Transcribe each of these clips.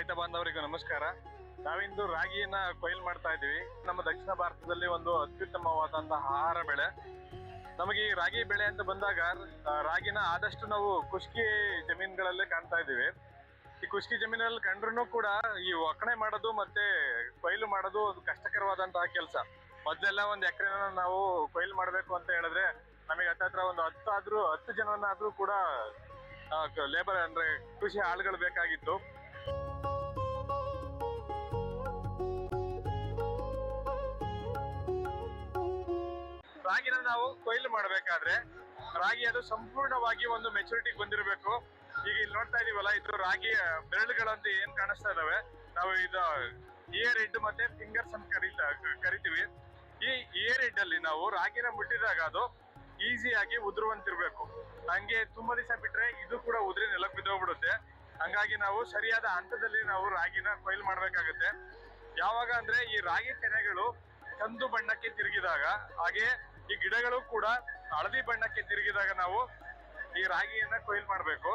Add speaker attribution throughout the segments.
Speaker 1: ರೈತ ಬಾಂಧವರಿಗೂ ನಮಸ್ಕಾರ. ನಾವಿಂದು ರಾಗಿಯನ್ನ ಕೊಯ್ಲು ಮಾಡ್ತಾ ಇದೀವಿ. ನಮ್ಮ ದಕ್ಷಿಣ ಭಾರತದಲ್ಲಿ ಒಂದು ಅತ್ಯುತ್ತಮವಾದಂತಹ ಆಹಾರ ಬೆಳೆ. ನಮಗೆ ಈ ರಾಗಿ ಬೆಳೆ ಅಂತ ಬಂದಾಗ ರಾಗಿನ ಆದಷ್ಟು ನಾವು ಖುಷ್ಕಿ ಜಮೀನುಗಳಲ್ಲೇ ಕಾಣ್ತಾ ಇದೀವಿ. ಈ ಖುಷ್ಕಿ ಜಮೀನಲ್ಲಿ ಕಂಡ್ರು ಕೂಡ ಈ ಒಕ್ಕಣೆ ಮಾಡೋದು ಮತ್ತೆ ಕೊಯ್ಲು ಮಾಡೋದು ಅದು ಕಷ್ಟಕರವಾದಂತಹ ಕೆಲಸ. ಮೊದಲೆಲ್ಲ ಒಂದು ಎಕರೆನ ನಾವು ಕೊಯ್ಲು ಮಾಡಬೇಕು ಅಂತ ಹೇಳಿದ್ರೆ ನಮಗೆ ಹತ್ತತ್ರ ಒಂದು 10 ಜನನಾದ್ರೂ ಕೂಡ ಲೇಬರ್ ಅಂದ್ರೆ ಕೃಷಿ ಆಳುಗಳು ಬೇಕಾಗಿತ್ತು. ರಾಗಿನ ನಾವು ಕೊಯ್ಲು ಮಾಡಬೇಕಾದ್ರೆ ರಾಗಿ ಅದು ಸಂಪೂರ್ಣವಾಗಿ ಒಂದು ಮೆಚುರಿಟಿ ಬಂದಿರಬೇಕು. ಈಗ ಇಲ್ಲಿ ನೋಡ್ತಾ ಇದೀವಲ್ಲ, ಇದು ರಾಗಿ ಬೆರಳುಗಳಂತ ಏನ್ ಕಾಣಿಸ್ತಾ ಇದಾವೆ, ನಾವು ಇದು ಇಯರ್ ಹೆಡ್ ಮತ್ತೆ ಫಿಂಗರ್ಸ್ ಅಂತ ಕರಿತೀವಿ. ಈ ಇಯರ್ ಹೆಡ್ ಅಲ್ಲಿ ನಾವು ರಾಗಿನ ಮುಟ್ಟಿದಾಗ ಅದು ಈಸಿಯಾಗಿ ಉದುರುವಂತಿರ್ಬೇಕು. ಹಂಗೆ ತುಂಬಾ ದಿವಸ ಬಿಟ್ರೆ ಇದು ಕೂಡ ಉದುರಿ ನೆಲಕ್ಕೆ ಬಿದ್ದೋಗ್ಬಿಡುತ್ತೆ. ಹಂಗಾಗಿ ನಾವು ಸರಿಯಾದ ಹಂತದಲ್ಲಿ ನಾವು ರಾಗಿನ ಕೊಯ್ಲು ಮಾಡ್ಬೇಕಾಗುತ್ತೆ. ಯಾವಾಗ ಅಂದ್ರೆ ಈ ರಾಗಿ ತೆನೆಗಳು ಕಂದು ಬಣ್ಣಕ್ಕೆ ತಿರುಗಿದಾಗ, ಹಾಗೆ ಈ ಗಿಡಗಳು ಕೂಡ ಹಳದಿ ಬಣ್ಣಕ್ಕೆ ತಿರುಗಿದಾಗ ನಾವು ಈ ರಾಗಿಯನ್ನ ಕೊಯ್ಲು ಮಾಡ್ಬೇಕು.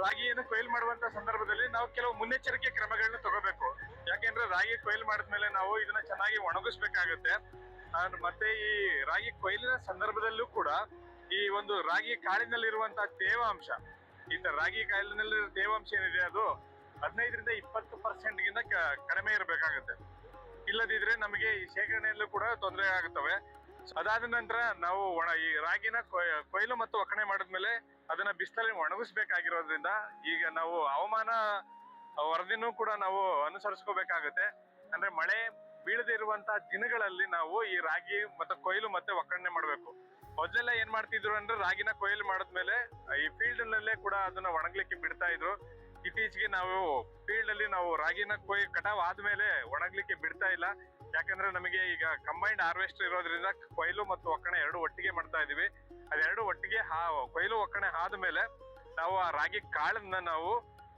Speaker 1: ರಾಗಿಯನ್ನು ಕೊಯ್ಲು ಮಾಡುವಂತ ಸಂದರ್ಭದಲ್ಲಿ ನಾವು ಕೆಲವು ಮುನ್ನೆಚ್ಚರಿಕೆ ಕ್ರಮಗಳನ್ನ ತಗೋಬೇಕು. ಯಾಕೆಂದ್ರೆ ರಾಗಿ ಕೊಯ್ಲು ಮಾಡಿದ್ಮೇಲೆ ನಾವು ಇದನ್ನ ಚೆನ್ನಾಗಿ ಒಣಗಿಸ್ಬೇಕಾಗುತ್ತೆ. ಮತ್ತೆ ಈ ರಾಗಿ ಕೊಯ್ಲಿನ ಸಂದರ್ಭದಲ್ಲೂ ಕೂಡ ಈ ಒಂದು ರಾಗಿ ಕಾಳಿನಲ್ಲಿರುವಂತಹ ತೇವಾಂಶ, ರಾಗಿ ಕಾಳಿನಲ್ಲಿರೋ ತೇವಾಂಶ ಏನಿದೆ ಅದು 15ರಿಂದ 20% ಗಿಂತ ಕಡಿಮೆ ಇರಬೇಕಾಗುತ್ತೆ. ಇಲ್ಲದಿದ್ರೆ ನಮಗೆ ಈ ಶೇಖರಣೆಯಲ್ಲೂ ಕೂಡ ತೊಂದರೆ ಆಗುತ್ತವೆ. ಅದಾದ ನಂತರ ನಾವು ಈ ರಾಗಿನ ಕೊಯ್ಲು ಮತ್ತು ಒಕ್ಕಣೆ ಮಾಡಿದ್ಮೇಲೆ ಅದನ್ನ ಬಿಸಿಲಲ್ಲಿ ಒಣಗಿಸ್ಬೇಕಾಗಿರೋದ್ರಿಂದ ಈಗ ನಾವು ಹವಾಮಾನ ವರದಿನೂ ಕೂಡ ನಾವು ಅನುಸರಿಸ್ಕೋಬೇಕಾಗುತ್ತೆ. ಅಂದ್ರೆ ಮಳೆ ಬೀಳದೆ ಇರುವಂತಹ ದಿನಗಳಲ್ಲಿ ನಾವು ಈ ರಾಗಿ ಮತ್ತೆ ಕೊಯ್ಲು ಮತ್ತೆ ಒಕ್ಕಣೆ ಮಾಡ್ಬೇಕು. ಮೊದಲೆಲ್ಲ ಏನ್ ಮಾಡ್ತಿದ್ರು ಅಂದ್ರೆ ರಾಗಿನ ಕೊಯ್ಲು ಮಾಡಿದ್ಮೇಲೆ ಈ ಫೀಲ್ಡ್ ನಲ್ಲೇ ಕೂಡ ಅದನ್ನ ಒಣಗ್ಲಿಕ್ಕೆ ಬಿಡ್ತಾ ಇದ್ರು. ಇತ್ತೀಚೆಗೆ ನಾವು ಫೀಲ್ಡ್ ಅಲ್ಲಿ ನಾವು ರಾಗಿನ ಕಟಾವ್ ಆದ್ಮೇಲೆ ಒಣಗ್ಲಿಕ್ಕೆ ಬಿಡ್ತಾ ಇಲ್ಲ. ಯಾಕಂದ್ರೆ ನಮಗೆ ಈಗ ಕಂಬೈನ್ಡ್ ಹಾರ್ವೆಸ್ಟರ್ ಇರೋದ್ರಿಂದ ಕೊಯ್ಲು ಮತ್ತು ಒಕ್ಕಣೆ ಎರಡು ಒಟ್ಟಿಗೆ ಮಾಡ್ತಾ ಇದೀವಿ. ಅದೆರಡು ಒಟ್ಟಿಗೆ ಕೊಯ್ಲು ಒಕ್ಕಣೆ ಆದ್ಮೇಲೆ ನಾವು ಆ ರಾಗಿ ಕಾಳನ್ನ ನಾವು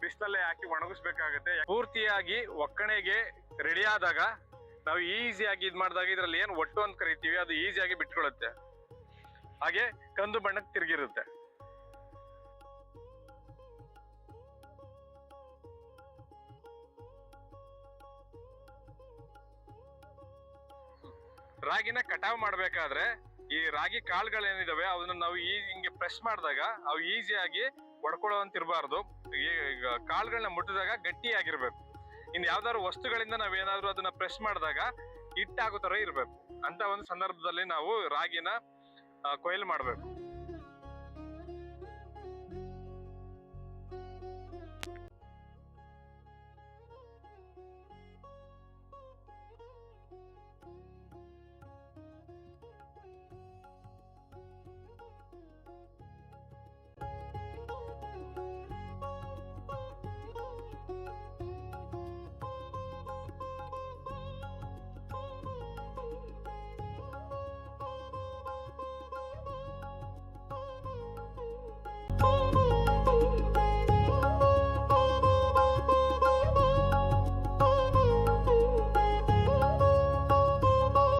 Speaker 1: ಬಿಸಿಲಲ್ಲೇ ಹಾಕಿ ಒಣಗಿಸ್ಬೇಕಾಗುತ್ತೆ. ಪೂರ್ತಿಯಾಗಿ ಒಕ್ಕಣೆಗೆ ರೆಡಿ ಆದಾಗ ನಾವು ಈಸಿಯಾಗಿ ಇದ್ ಮಾಡಿದಾಗ ಇದ್ರಲ್ಲಿ ಏನ್ ಒಟ್ಟು ಅಂತ ಕರಿತೀವಿ ಅದು ಈಸಿಯಾಗಿ ಬಿಟ್ಕೊಳ್ಳುತ್ತೆ. ಹಾಗೆ ಕಂದು ಬಣ್ಣಕ್ಕೆ ತಿರುಗಿರುತ್ತೆ. ರಾಗಿನ ಕಟಾವ್ ಮಾಡ್ಬೇಕಾದ್ರೆ ಈ ರಾಗಿ ಕಾಳುಗಳೇನಿದಾವೆ ಅದನ್ನ ನಾವು ಹಿಂಗೆ ಪ್ರೆಸ್ ಮಾಡಿದಾಗ ಅವು ಈಸಿಯಾಗಿ ಒಡ್ಕೊಳ್ಳೋಂತಿರ್ಬಾರ್ದು. ಈಗ ಕಾಳುಗಳನ್ನ ಮುಟ್ಟಿದಾಗ ಗಟ್ಟಿಯಾಗಿರ್ಬೇಕು. ಇನ್ ಯಾವ್ದಾದ್ರು ವಸ್ತುಗಳಿಂದ ನಾವೇನಾದ್ರೂ ಅದನ್ನ ಪ್ರೆಸ್ ಮಾಡಿದಾಗ ಹಿಟ್ಟಾಗೋ ತರ ಇರ್ಬೇಕು. ಅಂತ ಒಂದು ಸಂದರ್ಭದಲ್ಲಿ ನಾವು ರಾಗಿನ ಕೊಯ್ಲು ಮಾಡ್ಬೇಕು.